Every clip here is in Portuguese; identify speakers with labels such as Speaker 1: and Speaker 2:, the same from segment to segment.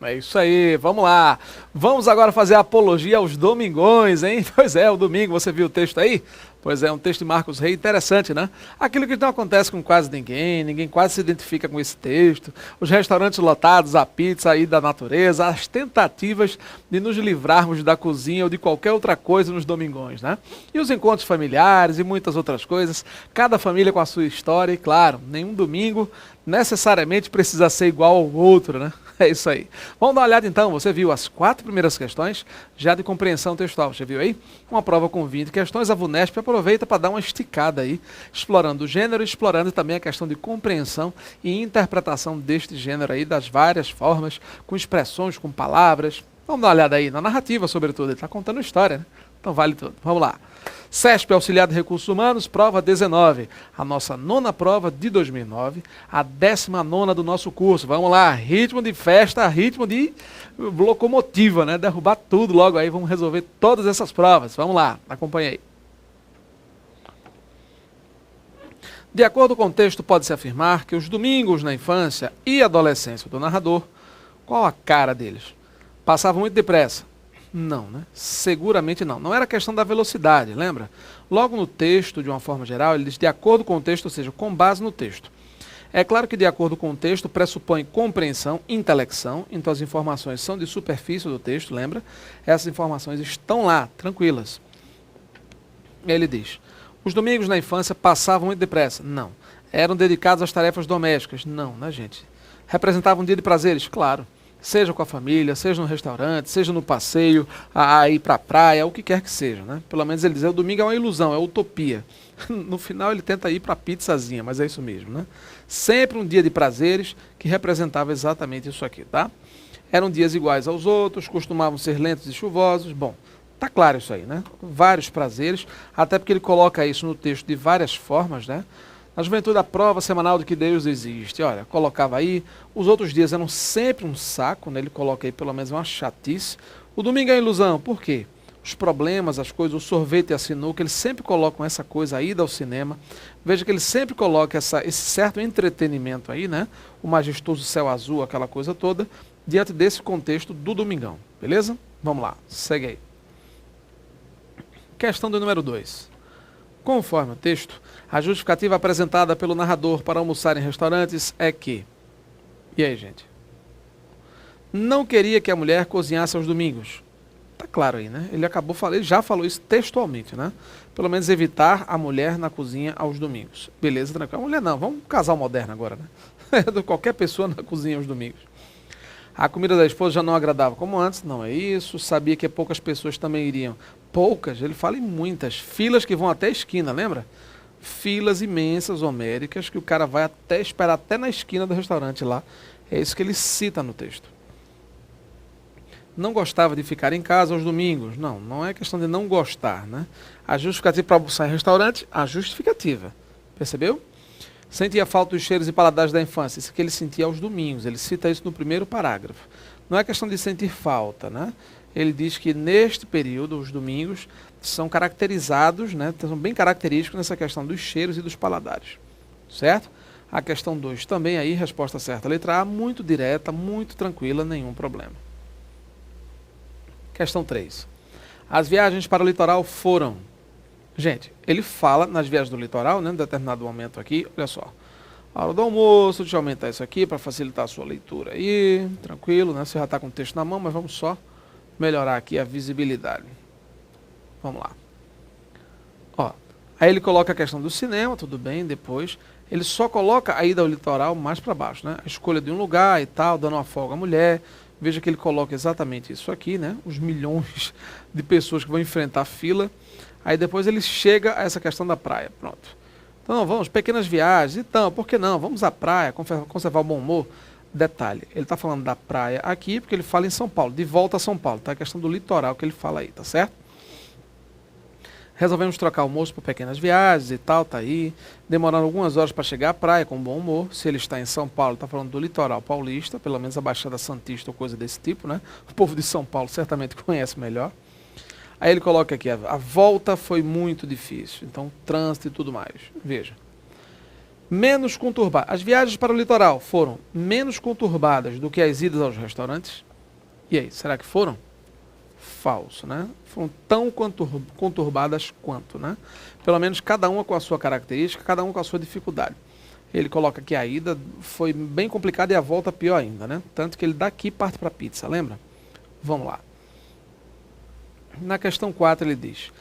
Speaker 1: É isso aí, vamos lá. Vamos agora fazer a apologia aos domingões, hein? Pois é, o domingo, você viu o texto aí? Pois é, um texto de Marcos Reis interessante, né? Aquilo que não acontece com quase ninguém, ninguém quase se identifica com esse texto. Os restaurantes lotados, a pizza aí da natureza, as tentativas de nos livrarmos da cozinha ou de qualquer outra coisa nos domingões, né? E os encontros familiares e muitas outras coisas, cada família com a sua história e, claro, nenhum domingo necessariamente precisa ser igual ao outro, né? É isso aí. Vamos dar uma olhada então, você viu as 4 primeiras questões já de compreensão textual, você viu aí? Uma prova com 20 questões, a VUNESP aproveita para dar uma esticada aí, explorando o gênero, explorando também a questão de compreensão e interpretação deste gênero aí, das várias formas, com expressões, com palavras. Vamos dar uma olhada aí na narrativa, sobretudo, ele está contando história, né? Então vale tudo. Vamos lá. CESP, Auxiliar de Recursos Humanos, prova 19. A nossa 9ª prova de 2009, a 19ª do nosso curso. Vamos lá, ritmo de festa, ritmo de locomotiva, né? Derrubar tudo logo aí, vamos resolver todas essas provas. Vamos lá, acompanhe aí. De acordo com o texto, pode-se afirmar que os domingos na infância e adolescência do narrador, qual a cara deles? Passavam muito depressa. Não, né? Seguramente não. Não era questão da velocidade, lembra? Logo no texto, de uma forma geral, ele diz de acordo com o texto, ou seja, com base no texto. É claro que de acordo com o texto pressupõe compreensão, intelecção, então as informações são de superfície do texto, lembra? Essas informações estão lá, tranquilas. Ele diz, os domingos na infância passavam muito depressa. Não. Eram dedicados às tarefas domésticas. Não, né, gente? Representavam um dia de prazeres? Claro. Seja com a família, seja no restaurante, seja no passeio, a ir para a praia, o que quer que seja, né? Pelo menos ele diz, o domingo é uma ilusão, é utopia. No final ele tenta ir para a pizzazinha, mas é isso mesmo, né? Sempre um dia de prazeres que representava exatamente isso aqui, tá? Eram dias iguais aos outros, costumavam ser lentos e chuvosos. Bom, tá claro isso aí, né? Vários prazeres, até porque ele coloca isso no texto de várias formas, né? Na juventude, a prova semanal de que Deus existe. Olha, colocava aí, os outros dias eram sempre um saco, né? Ele coloca aí pelo menos uma chatice. O domingo é uma ilusão, por quê? Os problemas, as coisas, o sorvete e a sinuca, eles sempre colocam essa coisa, a ida ao cinema. Veja que ele sempre coloca esse certo entretenimento aí, né? O majestoso céu azul, aquela coisa toda, diante desse contexto do domingão, beleza? Vamos lá, segue aí. Questão do número 2. Conforme o texto, a justificativa apresentada pelo narrador para almoçar em restaurantes é que... E aí, gente? Não queria que a mulher cozinhasse aos domingos. Tá claro aí, né? Ele já falou isso textualmente, né? Pelo menos evitar a mulher na cozinha aos domingos. Beleza, tranquilo. A mulher não, vamos casal moderno agora, né? Qualquer pessoa na cozinha aos domingos. A comida da esposa já não agradava como antes, não é isso. Sabia que poucas pessoas também iriam. Poucas, ele fala em muitas. Filas que vão até a esquina, lembra? Filas imensas, homéricas, que o cara vai até esperar até na esquina do restaurante lá. É isso que ele cita no texto. Não gostava de ficar em casa aos domingos. Não, não é questão de não gostar, né? A justificativa para almoçar em restaurante, a justificativa. Percebeu? Sentia falta dos cheiros e paladares da infância. Isso que ele sentia aos domingos. Ele cita isso no primeiro parágrafo. Não é questão de sentir falta, né? Ele diz que neste período, os domingos, são caracterizados, né? São bem característicos nessa questão dos cheiros e dos paladares. Certo? A questão 2 também aí, resposta certa, letra A, muito direta, muito tranquila, nenhum problema. Questão 3. As viagens para o litoral foram... Gente, ele fala nas viagens do litoral, né, em determinado momento aqui, olha só. A hora do almoço, deixa eu aumentar isso aqui para facilitar a sua leitura aí, tranquilo, né? Você já está com o texto na mão, mas vamos só melhorar aqui a visibilidade. Vamos lá. Ó, aí ele coloca a questão do cinema, tudo bem, depois. Ele só coloca a ida ao litoral mais para baixo, né? A escolha de um lugar e tal, dando uma folga à mulher. Veja que ele coloca exatamente isso aqui, né? Os milhões de pessoas que vão enfrentar a fila. Aí depois ele chega a essa questão da praia, pronto. Então vamos, pequenas viagens, então, por que não? Vamos à praia, conservar o bom humor. Detalhe, ele está falando da praia aqui, porque ele fala em São Paulo, de volta a São Paulo, tá? A questão do litoral que ele fala aí, tá certo? Resolvemos trocar o almoço por pequenas viagens e tal, tá aí. Demorando algumas horas para chegar à praia com bom humor. Se ele está em São Paulo, está falando do litoral paulista, pelo menos a Baixada Santista ou coisa desse tipo, né? O povo de São Paulo certamente conhece melhor. Aí ele coloca aqui, a volta foi muito difícil, então trânsito e tudo mais. Veja. Menos conturbadas. As viagens para o litoral foram menos conturbadas do que as idas aos restaurantes? E aí, será que foram? Falso, né? Foram tão conturbadas quanto, né? Pelo menos cada uma com a sua característica, cada uma com a sua dificuldade. Ele coloca que a ida foi bem complicada e a volta pior ainda, né? Tanto que ele daqui parte para a pizza, lembra? Vamos lá. Na questão 4 ele diz,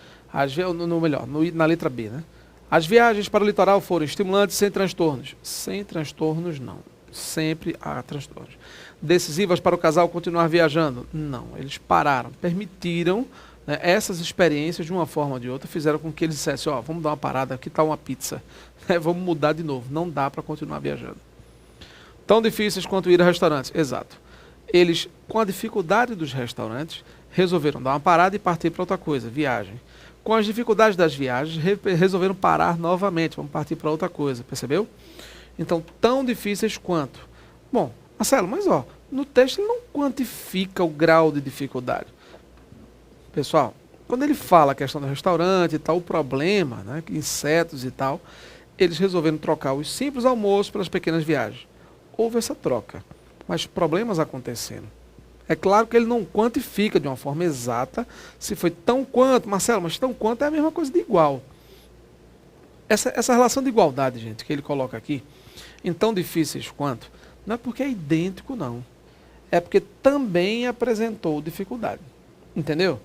Speaker 1: na letra B, né? As viagens para o litoral foram estimulantes sem transtornos. Sem transtornos, não. Sempre há transtornos. Decisivas para o casal continuar viajando? Não, eles pararam, permitiram, né, essas experiências de uma forma ou de outra, fizeram com que eles dissessem, ó, vamos dar uma parada, aqui está uma pizza, vamos mudar de novo, não dá para continuar viajando. Tão difíceis quanto ir a restaurantes, exato. Eles, com a dificuldade dos restaurantes, resolveram dar uma parada e partir para outra coisa, viagem. Com as dificuldades das viagens, resolveram parar novamente, vamos partir para outra coisa, percebeu? Então, tão difíceis quanto. Bom, Marcelo, mas ó, no texto ele não quantifica o grau de dificuldade. Pessoal, quando ele fala a questão do restaurante e tal, o problema, né, insetos e tal, eles resolveram trocar os simples almoços pelas pequenas viagens. Houve essa troca, mas problemas acontecendo. É claro que ele não quantifica de uma forma exata se foi tão quanto, Marcelo, mas tão quanto é a mesma coisa de igual. Essa relação de igualdade, gente, que ele coloca aqui, em tão difíceis quanto, não é porque é idêntico, não. É porque também apresentou dificuldade. Entendeu?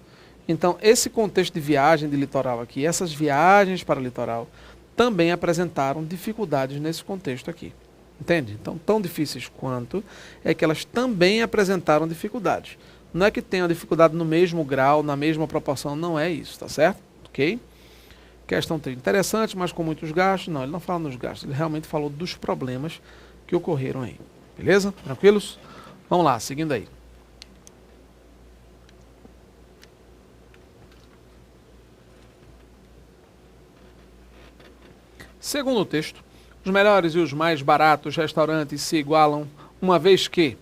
Speaker 1: Então, esse contexto de viagem de litoral aqui, essas viagens para o litoral, também apresentaram dificuldades nesse contexto aqui. Entende? Então, tão difíceis quanto é que elas também apresentaram dificuldades. Não é que tenham dificuldade no mesmo grau, na mesma proporção, não é isso, tá certo? Ok? Questão 3. Interessante, mas com muitos gastos. Não, ele não fala nos gastos, ele realmente falou dos problemas que ocorreram aí. Beleza? Tranquilos? Vamos lá, seguindo aí. Segundo o texto, os melhores e os mais baratos restaurantes se igualam, uma vez que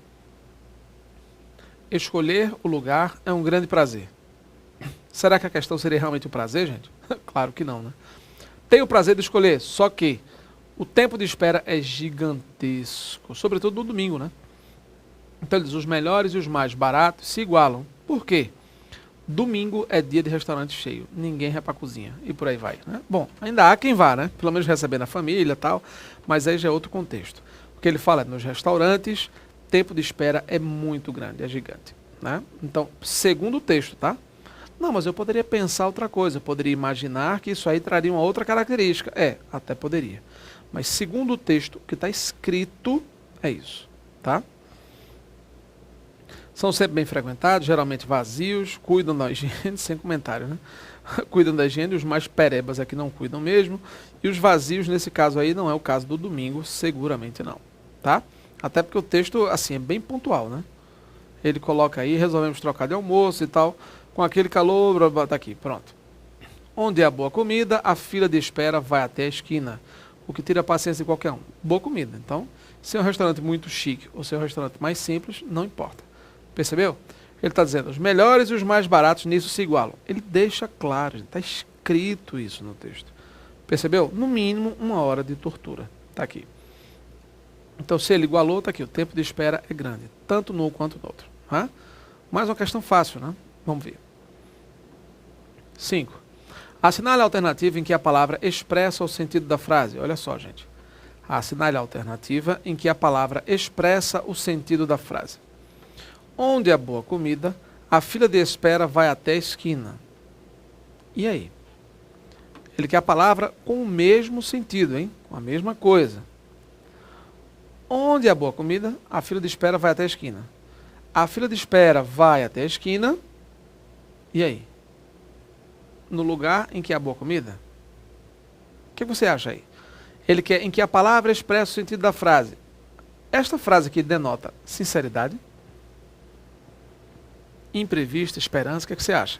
Speaker 1: escolher o lugar é um grande prazer. Será que a questão seria realmente o prazer, gente? Claro que não, né? Tem o prazer de escolher, só que o tempo de espera é gigantesco, sobretudo no domingo, né? Então ele diz, os melhores e os mais baratos se igualam. Por quê? Domingo é dia de restaurante cheio, ninguém vai para a cozinha e por aí vai, né? Bom, ainda há quem vá, né? Pelo menos recebendo a família e tal, mas aí já é outro contexto. O que ele fala é, nos restaurantes, tempo de espera é muito grande, é gigante, né? Então, segundo o texto, tá? Não, mas eu poderia pensar outra coisa, eu poderia imaginar que isso aí traria uma outra característica. É, até poderia. Mas segundo o texto, o que está escrito é isso, tá? São sempre bem frequentados, geralmente vazios, cuidam da higiene, sem comentário, né? Cuidam da higiene, os mais perebas é que não cuidam mesmo, e os vazios, nesse caso aí, não é o caso do domingo, seguramente não, tá? Até porque o texto, assim, é bem pontual, né? Ele coloca aí, resolvemos trocar de almoço e tal, com aquele calor, tá aqui, pronto. Onde há boa comida, a fila de espera vai até a esquina, o que tira a paciência de qualquer um. Boa comida, então, se é um restaurante muito chique ou se é um restaurante mais simples, não importa. Percebeu? Ele está dizendo, os melhores e os mais baratos nisso se igualam. Ele deixa claro, está escrito isso no texto. Percebeu? No mínimo, 1 hora de tortura. Está aqui. Então, se ele igualou, está aqui. O tempo de espera é grande, tanto num quanto no outro. Tá? Mais uma questão fácil, né? Vamos ver. 5. Assinale a alternativa em que a palavra expressa o sentido da frase. Olha só, gente. Assinale a alternativa em que a palavra expressa o sentido da frase. Onde há boa comida, a fila de espera vai até a esquina. E aí? Ele quer a palavra com o mesmo sentido, hein? Com a mesma coisa. Onde há boa comida, a fila de espera vai até a esquina. A fila de espera vai até a esquina. E aí? No lugar em que há boa comida? O que você acha aí? Ele quer em que a palavra expressa o sentido da frase. Esta frase aqui denota sinceridade, imprevista, esperança, o que você acha?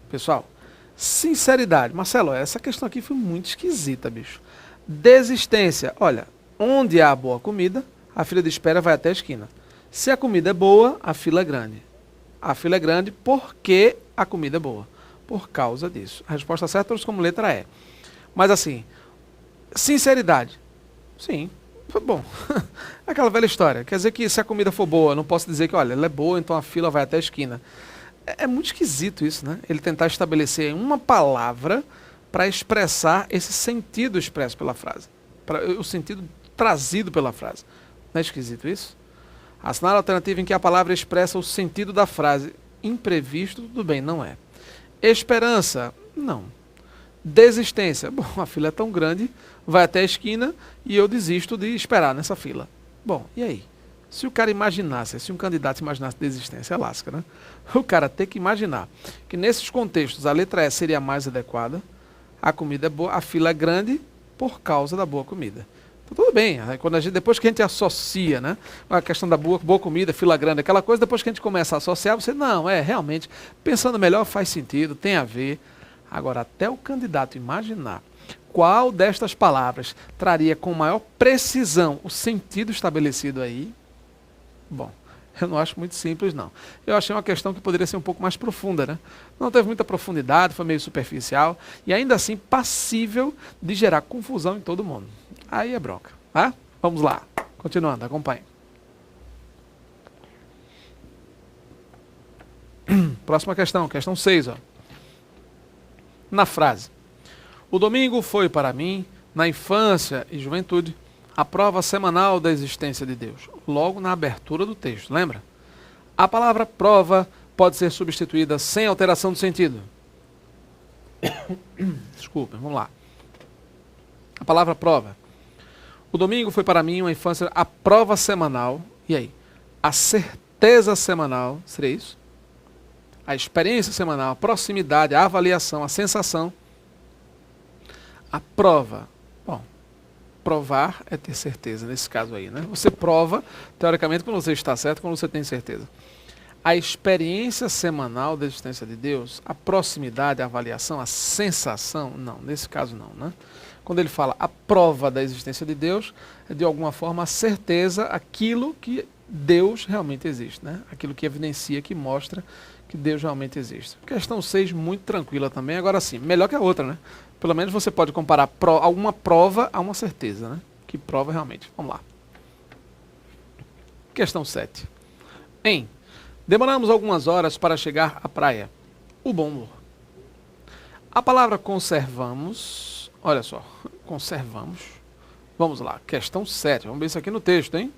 Speaker 1: Pessoal, sinceridade. Marcelo, essa questão aqui foi muito esquisita, bicho. Desistência. Olha, onde há boa comida, a fila de espera vai até a esquina. Se a comida é boa, a fila é grande. A fila é grande porque a comida é boa. Por causa disso. A resposta certa, como letra é. Mas assim, sinceridade. Sim, Bom, aquela velha história. Quer dizer que se a comida for boa, eu não posso dizer que, olha, ela é boa, então a fila vai até a esquina. É muito esquisito isso, né? Ele tentar estabelecer uma palavra para expressar esse sentido expresso pela frase. O sentido trazido pela frase. Não é esquisito isso? Assinar a alternativa em que a palavra expressa o sentido da frase. Imprevisto, tudo bem, não é. Esperança, não. Desistência, bom, a fila é tão grande, vai até a esquina e eu desisto de esperar nessa fila. Bom, e aí? Se o cara imaginasse, se um candidato imaginasse desistência, é lasca, né? O cara tem que imaginar que nesses contextos a letra E seria a mais adequada, a comida é boa, a fila é grande por causa da boa comida. Então, tudo bem, quando depois que a gente associa, né, a questão da boa comida, fila grande, aquela coisa, depois que a gente começa a associar, você, não, realmente, pensando melhor faz sentido, tem a ver. Agora, até o candidato imaginar qual destas palavras traria com maior precisão o sentido estabelecido aí, bom, eu não acho muito simples, não. Eu achei uma questão que poderia ser um pouco mais profunda, né? Não teve muita profundidade, foi meio superficial e ainda assim passível de gerar confusão em todo mundo. Aí é bronca, tá? Vamos lá, continuando, acompanhe. Próxima questão, questão 6, ó. Na frase, o domingo foi para mim, na infância e juventude, a prova semanal da existência de Deus, logo na abertura do texto, lembra? A palavra prova pode ser substituída sem alteração de sentido. Desculpa, vamos lá. A palavra prova. O domingo foi para mim uma infância, a prova semanal, e aí? A certeza semanal, seria isso? A experiência semanal, a proximidade, a avaliação, a sensação. A prova. Bom, provar é ter certeza, nesse caso aí, né? Você prova, teoricamente, quando você está certo, quando você tem certeza. A experiência semanal da existência de Deus, a proximidade, a avaliação, a sensação, não, nesse caso não, né? Quando ele fala a prova da existência de Deus, é de alguma forma a certeza, aquilo que Deus realmente existe, né? Aquilo que evidencia, que mostra que Deus realmente existe. Questão 6, muito tranquila também, agora sim, melhor que a outra, né? Pelo menos você pode comparar alguma prova a uma certeza, né? Que prova realmente. Vamos lá. Questão 7. Demoramos algumas horas para chegar à praia. O bom humor. A palavra conservamos, olha só, conservamos. Vamos lá, questão 7. Vamos ver isso aqui no texto, hein?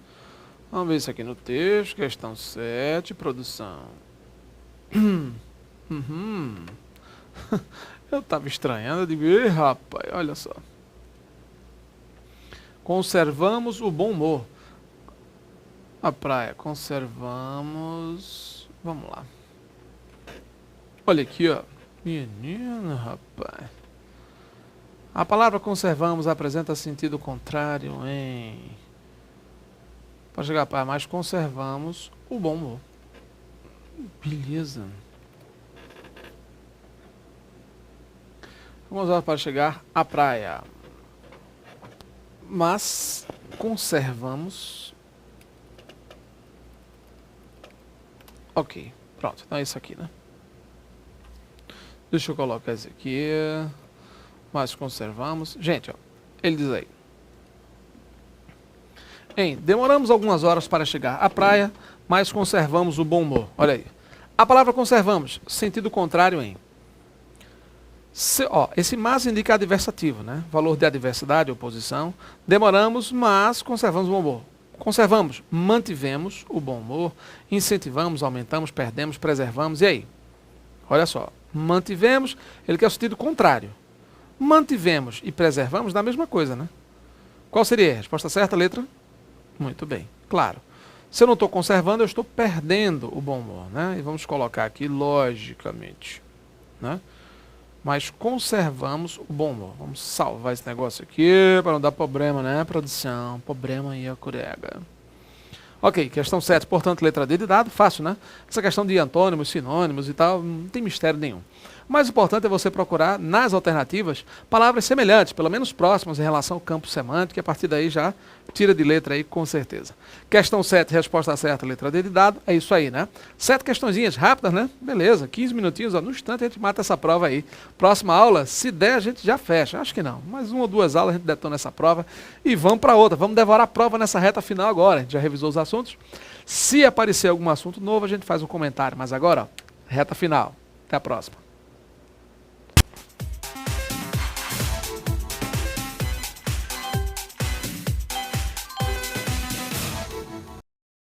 Speaker 1: Vamos ver isso aqui no texto, questão 7, produção. Eu estava estranhando, eu digo, rapaz, olha só. Conservamos o bom humor. A praia, conservamos. Vamos lá. Olha aqui, ó. Menino, rapaz. A palavra conservamos apresenta sentido contrário em. Pode chegar para mas conservamos o bom humor. Beleza. Vamos lá para chegar à praia. Mas conservamos. Ok, pronto. Então é isso aqui, né? Deixa eu colocar isso aqui. Mas conservamos. Gente, ó, ele diz aí. Demoramos algumas horas para chegar à praia, mas conservamos o bom humor. Olha aí. A palavra conservamos, sentido contrário em. Esse mas indica adversativo, né? Valor de adversidade, oposição. Demoramos, mas conservamos o bom humor. Conservamos, mantivemos o bom humor, incentivamos, aumentamos, perdemos, preservamos. E aí? Olha só. Mantivemos, ele quer o sentido contrário. Mantivemos e preservamos da mesma coisa, né? Qual seria a resposta certa, letra? Muito bem, claro. Se eu não estou conservando, eu estou perdendo o bom humor, né? E vamos colocar aqui logicamente, né? Mas conservamos o bom humor. Vamos salvar esse negócio aqui para não dar problema, né, produção? Problema aí, a colega. Ok, questão 7, portanto, letra D de dado, fácil, né? Essa questão de antônimos, sinônimos e tal, não tem mistério nenhum. O mais importante é você procurar, nas alternativas, palavras semelhantes, pelo menos próximas em relação ao campo semântico, e a partir daí já tira de letra aí, com certeza. Questão 7, resposta certa, letra D de dado. É isso aí, né? 7 questõezinhas rápidas, né? Beleza, 15 minutinhos, ó, no instante a gente mata essa prova aí. Próxima aula, se der, a gente já fecha. Acho que não. Mais 1 ou 2 aulas a gente detona essa prova e vamos para outra. Vamos devorar a prova nessa reta final agora. A gente já revisou os assuntos. Se aparecer algum assunto novo, a gente faz um comentário. Mas agora, ó, reta final. Até a próxima.